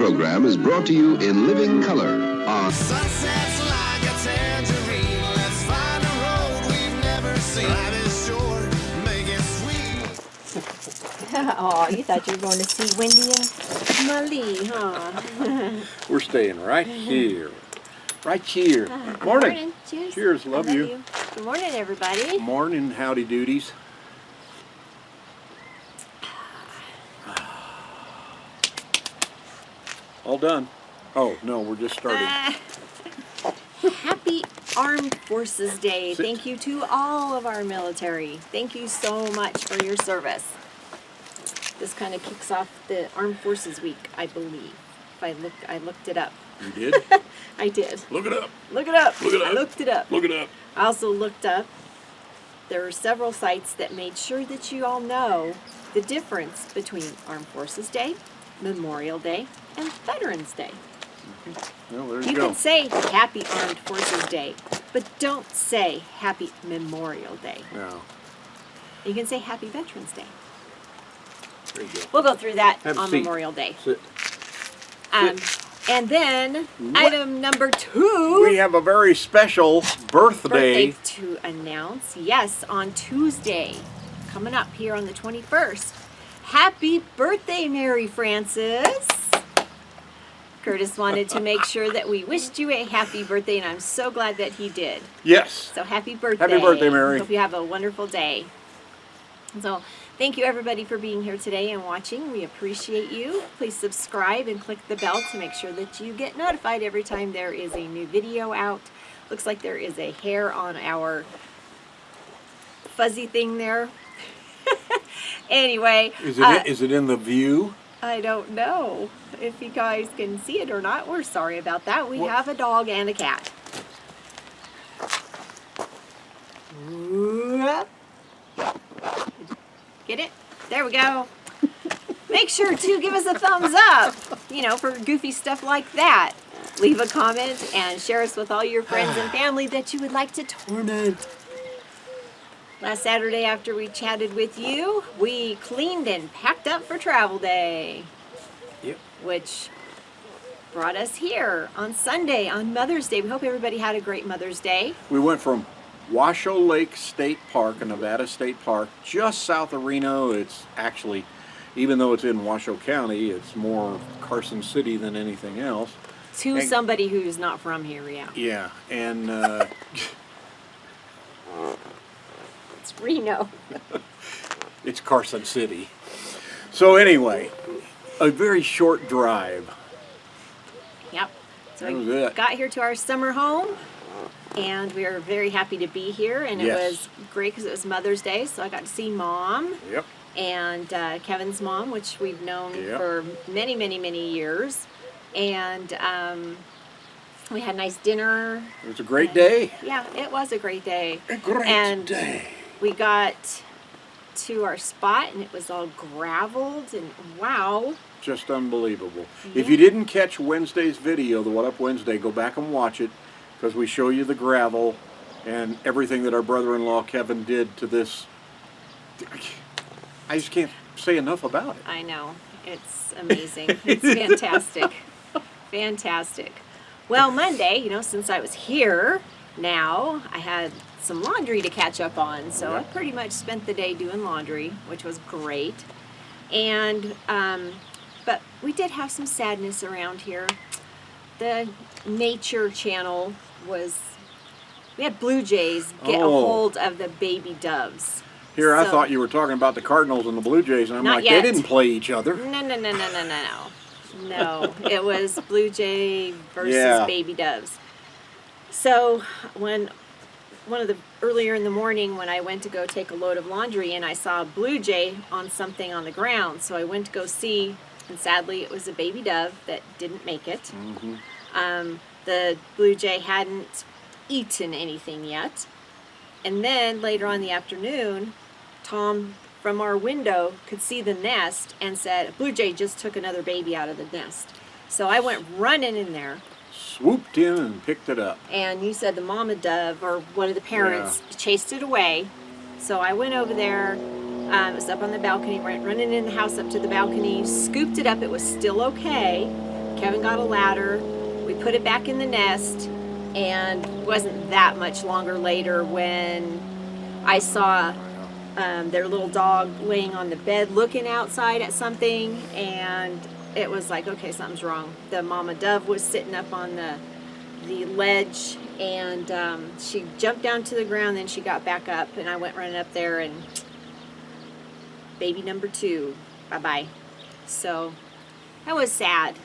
program is brought to you in living color on Sunsets like a tangerine. Let's find a road we've never seen. Life is short, make it sweet. Oh, you thought you were going to see Wendy and Molly, huh? We're staying right here. Right here. Morning. Morning. Cheers. Cheers. Love you. Good morning, everybody. Morning, howdy doodies. All done. Oh, no, we're just starting. Happy Armed Forces Day. Sit. Thank you to all of our military. Thank you so much for your service. This kind of kicks off the Armed Forces Week, I believe. If I looked it up. You did? I did. Look it up. Look it up. Look it up. I looked it up. Look it up. I also looked up. There are several sites that made sure that you all know the difference between Armed Forces Day, Memorial Day, and Veterans Day. Well, there You you go. can say Happy Armed Forces Day, but don't say Happy Memorial Day. No. You can say Happy Veterans Day. There you go. We'll go through that Have a on seat. Memorial Day. Sit. And then, What? item number 2. We have a very special birthday. To announce. Yes, on Tuesday, coming up here on the 21st. Happy birthday, Mary Frances. Curtis wanted to make sure that we wished you a happy birthday, and I'm so glad that he did. Yes. So happy birthday. Happy birthday, Mary. Hope you have a wonderful day. So thank you everybody for being here today and watching. We appreciate you. Please subscribe and click the bell to make sure that you get notified every time there is a new video out. Looks like there is a hair on our fuzzy thing there. Anyway. Is it in the view? I don't know if you guys can see it or not. We're sorry about that. We What? have a dog and a cat. Whoop. Get it? There we go. Make sure to give us a thumbs up, for goofy stuff like that. Leave a comment and share us with all your friends and family that you would like to torment. Last Saturday after we chatted with you, we cleaned and packed up for travel day. Yep. Which brought us here on Sunday, on Mother's Day. We hope everybody had a great Mother's Day. We went from Washoe Lake State Park, a Nevada State Park, just south of Reno. It's actually, even though it's in Washoe County, it's more Carson City than anything else. To And- somebody who's not from here, yeah. Yeah, and It's Reno. it's Carson City. So anyway, a very short drive. Yep. So That was we it. got here to our summer home, and we are very happy to be here. And it Yes. was great because it was Mother's Day, so I got to see Mom Yep. and Kevin's mom, which we've known Yep. for many, many, many years. And we had a nice dinner. It was a great day. Yeah, it was a great day. A great And day. we got to our spot, and it was all graveled, and wow. Just unbelievable. Yeah. If you didn't catch Wednesday's video, the What Up Wednesday, go back and watch it, because we show you the gravel and everything that our brother-in-law Kevin did to this. I just can't say enough about it. I know. It's amazing. It's fantastic. Fantastic. Well, Monday, since I was here now, I had some laundry to catch up on. So I pretty much spent the day doing laundry, which was great. And, but we did have some sadness around here. The Nature Channel we had blue jays get a hold of the baby doves. Here, I So- thought you were talking about the Cardinals and the Blue Jays, and I'm Not like, yet. they didn't play each other. No, it was blue jay versus Yeah. baby doves. So earlier in the morning when I went to go take a load of laundry, and I saw a blue jay on something on the ground, so I went to go see, and sadly it was a baby dove that didn't make it. The blue jay hadn't eaten anything yet. And then later on in the afternoon, Tom from our window could see the nest and said, a blue jay just took another baby out of the nest. So I went running in there, Swooped in and picked it up. and you said the mama dove or one of the parents chased it away. So I went over there, it was up on the balcony, went running in the house up to the balcony, scooped it up, it was still okay. Kevin got a ladder. We put it back in the nest, and it wasn't that much longer later when I saw their little dog laying on the bed looking outside at something, and it was like, okay, something's wrong. The mama dove was sitting up on the ledge, and she jumped down to the ground, then she got back up, and I went running up there, and baby number 2, bye-bye. So that was sad.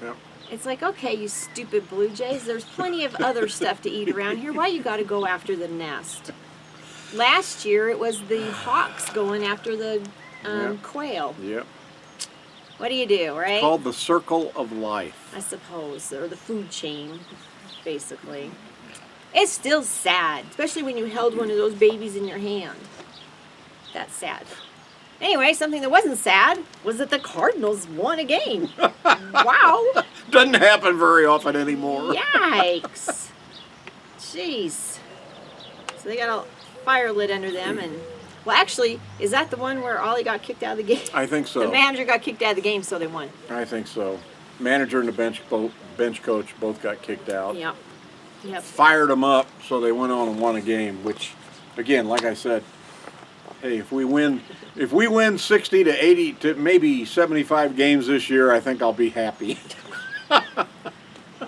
Yep. It's like, okay, you stupid blue jays, there's plenty of other stuff to eat around here. Why you got to go after the nest? Last year it was the hawks going after the quail. Yep. What do you do, right? Called the circle of life. I suppose, or the food chain, basically. It's still sad, especially when you held one of those babies in your hand. That's sad. Anyway, something that wasn't sad was that the Cardinals won a game. Wow. Doesn't happen very often anymore. Yikes. Jeez. So they got a fire lit under them, and well, actually, is that the one where Ollie got kicked out of the game? I think so. The manager got kicked out of the game, so they won. I think so. Manager and the bench coach both got kicked out. Yep. Fired them up, so they went on and won a game. Which, again, like I said, hey, if we win 60 to 80 to maybe 75 games this year, I think I'll be happy.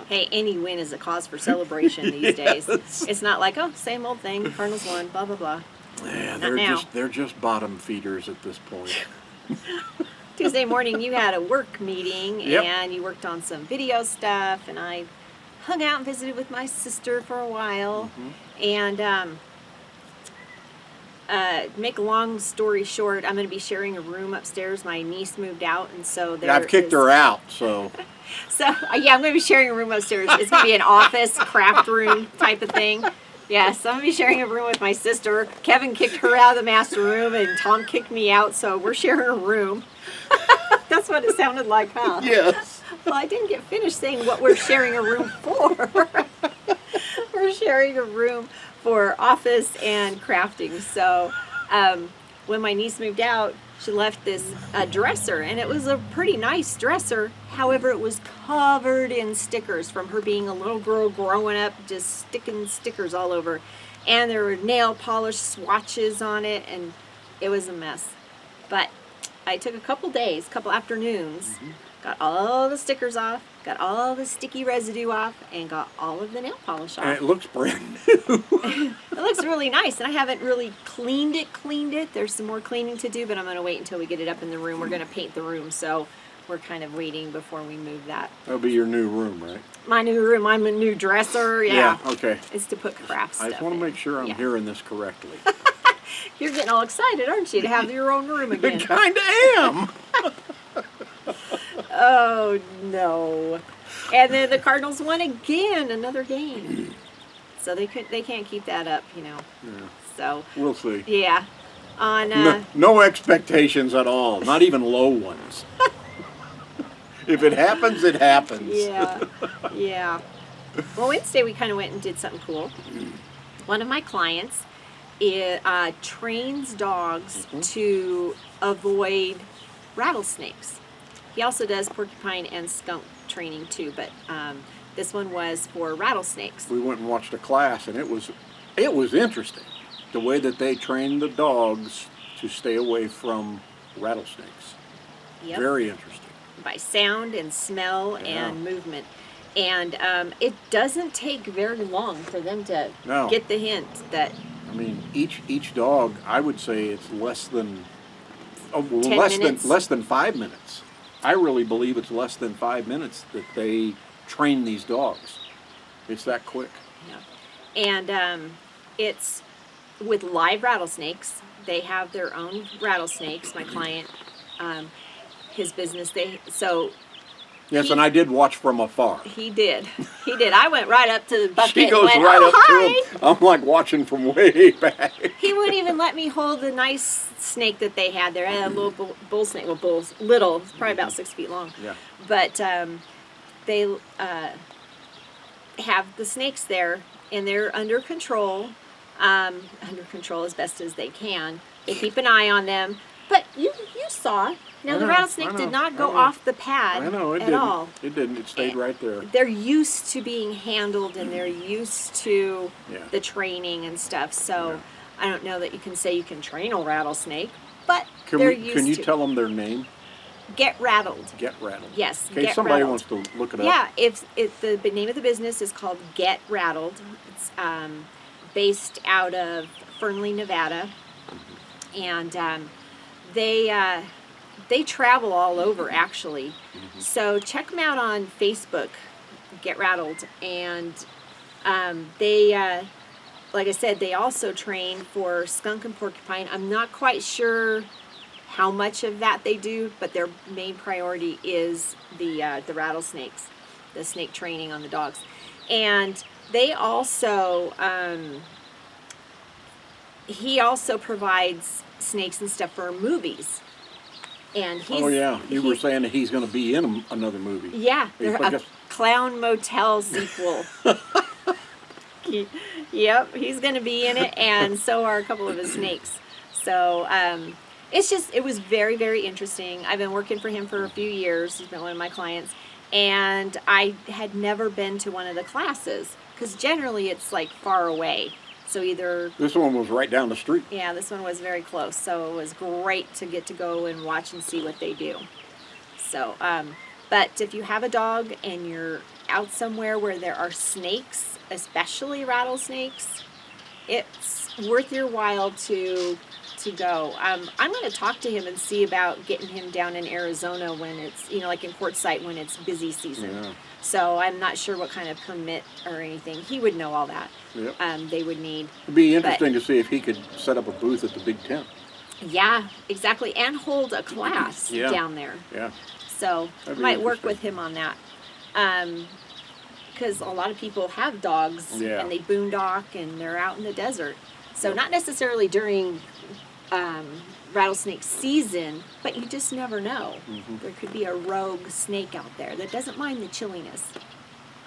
Hey, any win is a cause for celebration these days. It's not like, oh, same old thing. Cardinals won. Blah blah blah. Yeah, Not they're just bottom feeders at this point. Tuesday morning, you had a work meeting, Yep. and you worked on some video stuff, and I hung out and visited with my sister for a while. And make a long story short, I'm going to be sharing a room upstairs. My niece moved out, and so I've kicked her out, so So yeah, I'm going to be sharing a room upstairs. It's going to be an office craft room type of thing. Yes, I'm going to be sharing a room with my sister. Kevin kicked her out of the master room, and Tom kicked me out, so we're sharing a room. That's what it sounded like, huh? yes. Well, I didn't get finished saying what we're sharing a room for. We're sharing a room for office and crafting. So when my niece moved out, she left this dresser, and it was a pretty nice dresser. However, it was covered in stickers from her being a little girl growing up, just sticking stickers all over. And there were nail polish swatches on it, and it was a mess. But I took a couple days, couple afternoons, got all the stickers off, got all the sticky residue off, and got all of the nail polish off. And it looks brand new. It looks really nice, and I haven't really cleaned it. There's some more cleaning to do, but I'm going to wait until we get it up in the room. We're going to paint the room, so we're kind of waiting before we move that. That'll be your new room, right? My new room, my new dresser, yeah. Okay. It's to put craft stuff I just want to in. make sure I'm Yeah. hearing this correctly. You're getting all excited, aren't you, to have your own room I again? kind of am. Oh, no. And then the Cardinals won again, another game. So they can't keep that up, you know. Yeah. So, We'll see. yeah. On No expectations at all, not even low ones. If it happens, it happens. yeah. Well, Wednesday we kind of went and did something cool. One of my clients trains dogs to avoid rattlesnakes. He also does porcupine and skunk training too, but this one was for rattlesnakes. We went and watched a class, and it was interesting the way that they trained the dogs to stay away from rattlesnakes. Yep. Very interesting. By sound and smell Yeah. and movement. And it doesn't take very long for them to No. get the hint that I mean, each dog, I would say it's less than 10 minutes? less than 5 minutes. I really believe it's less than 5 minutes that they train these dogs. It's that quick. And it's with live rattlesnakes. They have their own rattlesnakes. My client, his business, Yes, and I did watch from afar. he did. I went right up to the bucket She goes and went, right "Oh, up hi." to him. I'm like watching from way back. He wouldn't even let me hold the nice snake that they had there. I had a little bull snake. Well, bull's little, it's probably about 6 feet long. Yeah. But they have the snakes there, and they're under control as best as they can. They keep an eye on them. But you saw No, I the know, rattlesnake I know, did not I go know. off the pad I know, it at didn't. all. It didn't. It stayed right there. They're used to being handled and they're used to Yeah. the training and stuff. So Yeah. I don't know that you can say you can train a rattlesnake, but Can they're we? used Can you to. tell them their name? Get rattled. Get Rattled. Yes, In case Get somebody Rattled. wants to look it up. Yeah, if the name of the business is called Get Rattled. It's based out of Fernley, Nevada, and they travel all over actually. So check them out on Facebook, Get Rattled, and they. Like I said, they also train for skunk and porcupine. I'm not quite sure how much of that they do, but their main priority is the rattlesnakes, the snake training on the dogs. And they also, he also provides snakes and stuff for movies. And he's, Oh yeah, you were saying that he's going to be in another movie. Yeah, He's they're like a Clown Motel sequel. Yep, he's going to be in it, and so are a couple of his snakes. So it was very, very interesting. I've been working for him for a few years. He's been one of my clients, and I had never been to one of the classes because generally it's like far away. So either This one was right down the street. yeah, this one was very close, so it was great to get to go and watch and see what they do. So, but if you have a dog and you're out somewhere where there are snakes, especially rattlesnakes, it's worth your while to go. I'm going to talk to him and see about getting him down in Arizona when it's, like in Quartzsite when it's busy season. Yeah. So I'm not sure what kind of permit or anything. He would know all that. Yep. They would need. It'd be interesting to see if he could set up a booth at the Big Tent. Yeah, exactly, and hold a class Yeah. down there. Yeah. So That'd be might work interesting. with him on that. Because a lot of people have dogs Yeah. and they boondock and they're out in the desert. So not necessarily during rattlesnake season, but you just never know. Mm-hmm. There could be a rogue snake out there that doesn't mind the chilliness.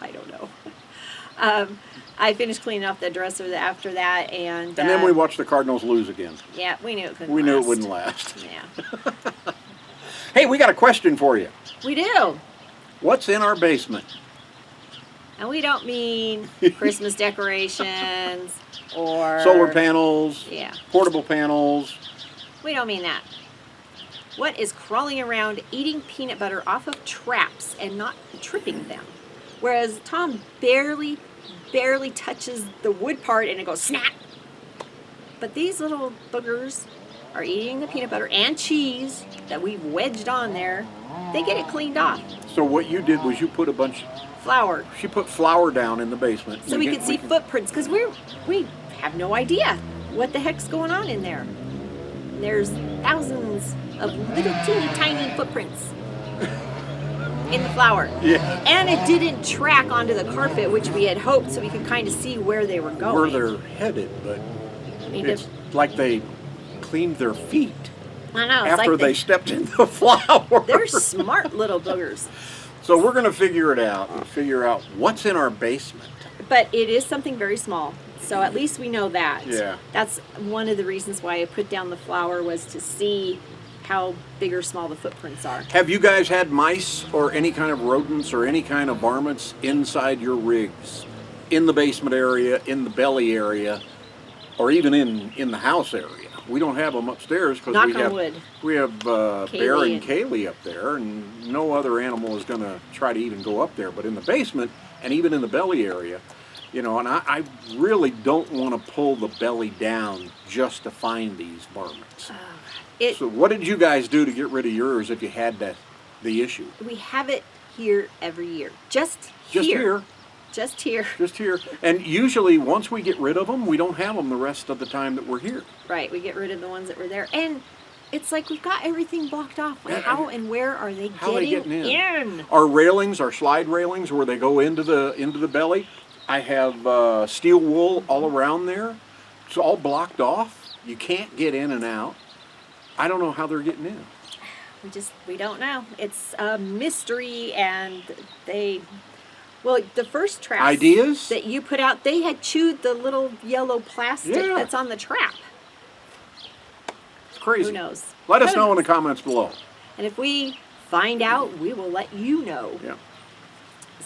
I don't know. I finished cleaning up the dresser after that, and then we watched the Cardinals lose again. yeah, we knew it couldn't. We knew it last. wouldn't last. Yeah, Hey, we got a question for you. we do. What's in our basement? And we don't mean Christmas decorations or Solar panels, Yeah. portable panels. We don't mean that. What is crawling around eating peanut butter off of traps and not tripping them? Whereas Tom barely touches the wood part and it goes snap. But these little boogers are eating the peanut butter and cheese that we've wedged on there. They get it cleaned off. So what you did was you put Flour. she put flour down in the basement. So we could see footprints because we have no idea what the heck's going on in there. There's thousands of little teeny tiny footprints in the flour. Yeah. And it didn't track onto the carpet, which we had hoped, so we could kind of see where they were going. where they're headed, but I mean, it's like they cleaned their feet I know, it's after like they stepped in the flour. they're smart little boogers. So we're going to figure it out and figure out what's in our basement. But it is something very small. So at least we know that. Yeah. That's one of the reasons why I put down the flour was to see how big or small the footprints are. Have you guys had mice or any kind of rodents or any kind of varmints inside your rigs? In the basement area, in the belly area, or even in the house area? We don't have them upstairs because Knock on wood. we have Bear Kaylee and Kaylee up there, and no other animal is going to try to even go up there. But in the basement and even in the belly area, and I really don't want to pull the belly down just to find these varmints. So what did you guys do to get rid of yours if you had the issue? We have it here every year. Just Just here. here. Just here. Just here. And usually once we get rid of them, we don't have them the rest of the time that we're here. Right. We get rid of the ones that were there. And it's like we've got everything blocked off. Like how and where are they How are they getting in? Our railings, our slide railings where they go into the belly, I have steel wool all around there. It's all blocked off. You can't get in and out. I don't know how they're getting in. We don't know. It's a mystery, and the first traps Ideas? that you put out, they had chewed the little yellow plastic Yeah. that's on the trap. It's crazy. Who knows? Let us know in the comments below. And if we find out, we will let you know. Yeah.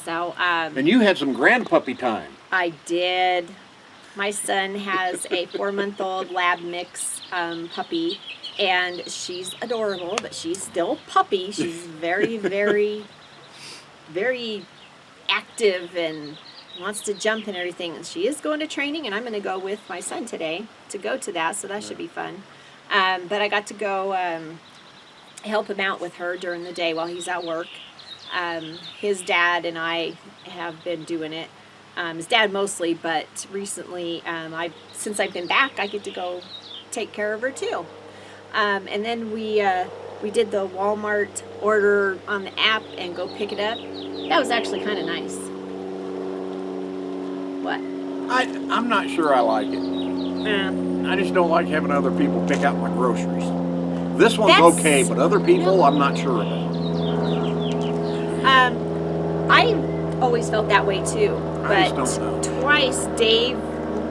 So, And you had some grandpuppy time. I did. My son has a 4-month-old lab mix puppy, and she's adorable, but she's still a puppy. She's very, very, very active and wants to jump and everything. And she is going to training, and I'm going to go with my son today to go to that, so that should be fun. But I got to go help him out with her during the day while he's at work. His dad and I have been doing it. His dad mostly, but recently, since I've been back, I get to go take care of her too. And then we did the Walmart order on the app and go pick it up. That was actually kind of nice. What? I'm not sure I like it. I just don't like having other people pick out my groceries. This one's okay, but other people, I'm not sure about. I always felt that way too. I But just don't know. twice Dave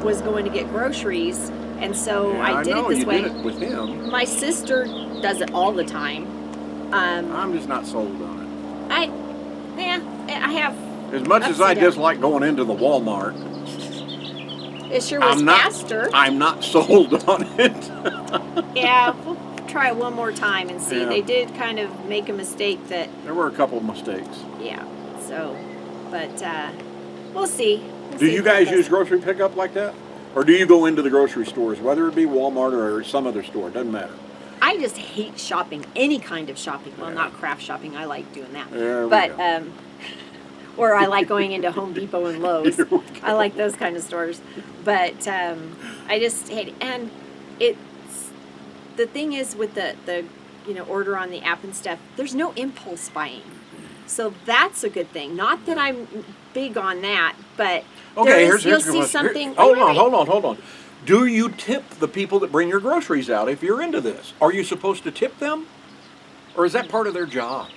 was going to get groceries, and so Yeah, I did know it this you way. did it with him. My sister does it all the time. I'm just not sold on I have. it. As much Ups as I and downs. dislike going into the Walmart, It sure was faster. I'm not sold on it. Yeah, we'll try it one more time and see. Yeah. They did kind of make a mistake that, There were a couple of mistakes. yeah. So, but we'll see. We'll Do see you how it guys goes. use grocery pickup like that? Or do you go into the grocery stores, whether it be Walmart or some other store? It doesn't matter. I just hate shopping, any kind of shopping. Well, not craft shopping. I like doing that. There we But go. or I like going into Home Depot and Lowe's. Here we go. I like those kind of stores. But I just hate it. And it's the thing is with the order on the app and stuff. There's no impulse buying, so that's a good thing. Not that I'm big on that, but Okay, you'll here's see here- something. Hold wait, wait. on. Do you tip the people that bring your groceries out if you're into this? Are you supposed to tip them? Or is that part of their job?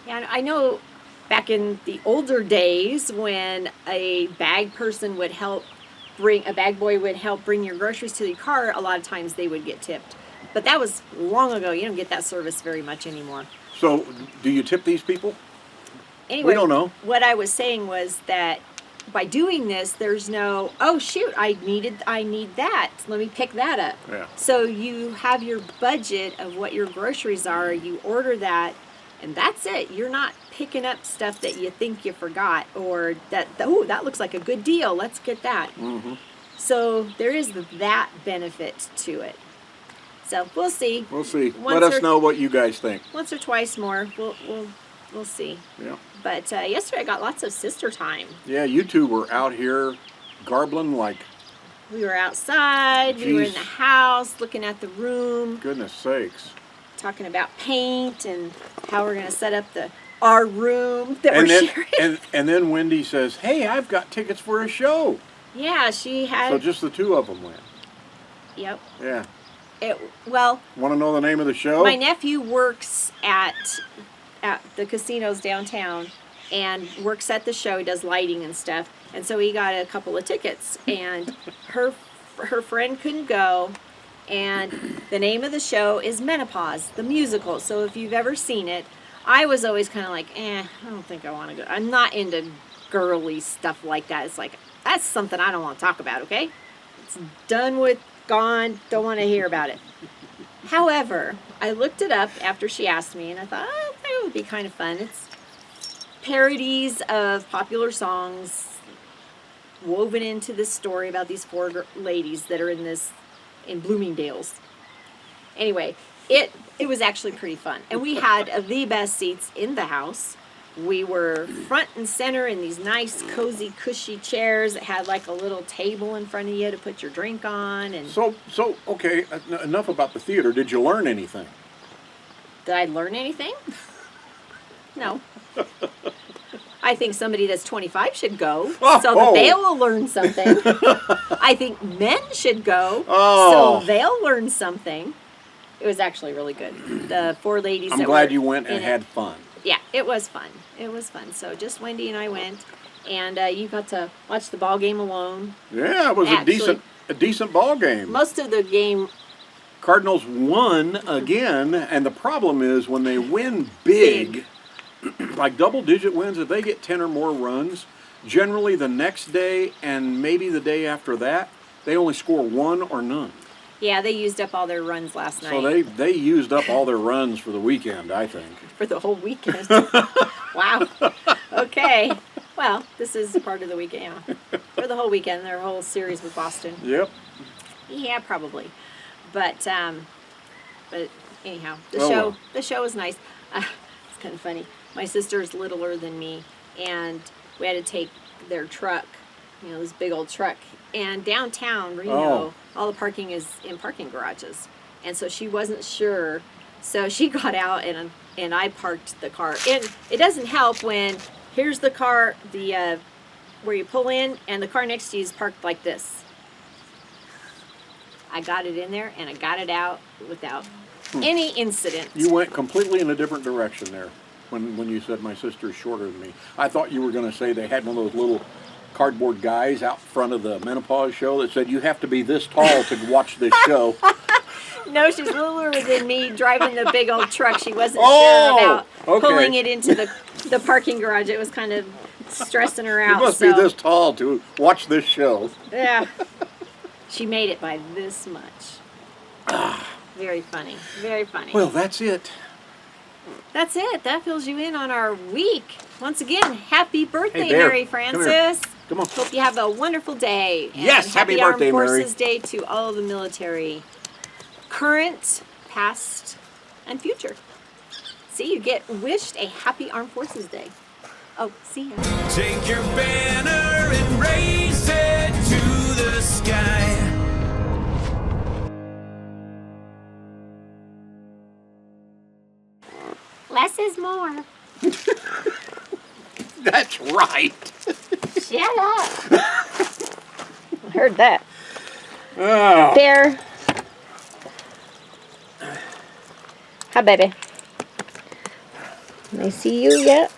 Yeah, I know back in the older days when a bag person would help a bag boy would help bring your groceries to your car, a lot of times they would get tipped. But that was long ago. You don't get that service very much anymore. So, do you tip these people? Anyway, don't know. What I was saying was that by doing this, there's no, oh shoot, I need that. Let me pick that up. Yeah. So you have your budget of what your groceries are, you order that, and that's it. You're not picking up stuff that you think you forgot or that looks like a good deal. Let's get that. Mm-hmm. So there is that benefit to it. So we'll see. We'll see. Once Let us or- know what you guys think. Once or twice more. We'll see. Yeah. But yesterday I got lots of sister time. Yeah, you two were out here garbling like, We were outside, we were in Jeez. the house, looking at the room, goodness sakes. talking about paint and how we're going to set up our room that And we're then, sharing. and then Wendy says, hey, I've got tickets for a show. Yeah, she had. So just the two of them went. Yep. Yeah. Well, Want to know the name of the show? my nephew works at the casinos downtown and works at the show. He does lighting and stuff, and so he got a couple of tickets. And her friend couldn't go, and the name of the show is Menopause, the musical. So if you've ever seen it, I was always kind of like, I don't think I want to go. I'm not into girly stuff like that. It's like that's something I don't want to talk about. Okay, it's done with. Gone, don't want to hear about it. However, I looked it up after she asked me, and I thought, that would be kind of fun. It's parodies of popular songs woven into this story about these four ladies that are in Bloomingdale's. Anyway, it was actually pretty fun, and we had the best seats in the house. We were front and center in these nice, cozy, cushy chairs that had like a little table in front of you to put your drink on. And So okay, enough about the theater. Did you learn anything? did I learn anything? No. I think somebody that's 25 should go so that they will learn something. I think men should go so they'll learn something. It was actually really good. The four ladies. I'm glad you went and had fun. Yeah, it was fun. It was fun. So just Wendy and I went, and you got to watch the ball game alone. Yeah, it was Actually, a decent ball game. Most of the game Cardinals won again, and the problem is when they win big, like double-digit wins, if they get 10 or more runs, generally the next day and maybe the day after that, they only score 1 or none. Yeah, they used up all their runs last night. So they used up all their runs for the weekend, I think. For the whole weekend. Wow. Okay. Well, this is part of the weekend. Yeah. For the whole weekend, their whole series with Boston. Yep. Yeah, probably. But anyhow, well. the show was nice. It's kind of funny. My sister's littler than me, and we had to take their truck, this big old truck. And downtown Reno, all the parking is in parking garages, and so she wasn't sure. So she got out and I parked the car. And it doesn't help when here's the car, where you pull in, and the car next to you is parked like this. I got it in there and I got it out without any incident. You went completely in a different direction there when you said my sister's shorter than me. I thought you were going to say they had one of those little cardboard guys out front of the menopause show that said you have to be this tall to watch this show. No, she's littler than me driving the big old truck. She wasn't sure about pulling it into the parking garage. It was kind of stressing her out. You must be this tall to watch this show. Yeah. She made it by this much. Very funny. Very funny. Well, that's it. That's it. That fills you in on our week. Once again, happy birthday, Hey, Bear. Mary Frances. Come on. Hope you have a wonderful day. And Yes, happy birthday, Armed Mary. Forces Day to all of the military, current, past, and future. See, you get wished a happy Armed Forces Day. Oh, see ya. Take your banner and raise it to the sky. Less is more. That's right. Shut up. I heard that. Oh. Bear. Hi, baby. Can I see you yet?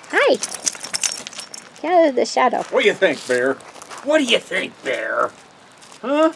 Hi. Get out of the shadow. What do you think, Bear? What do you think, Bear? Huh?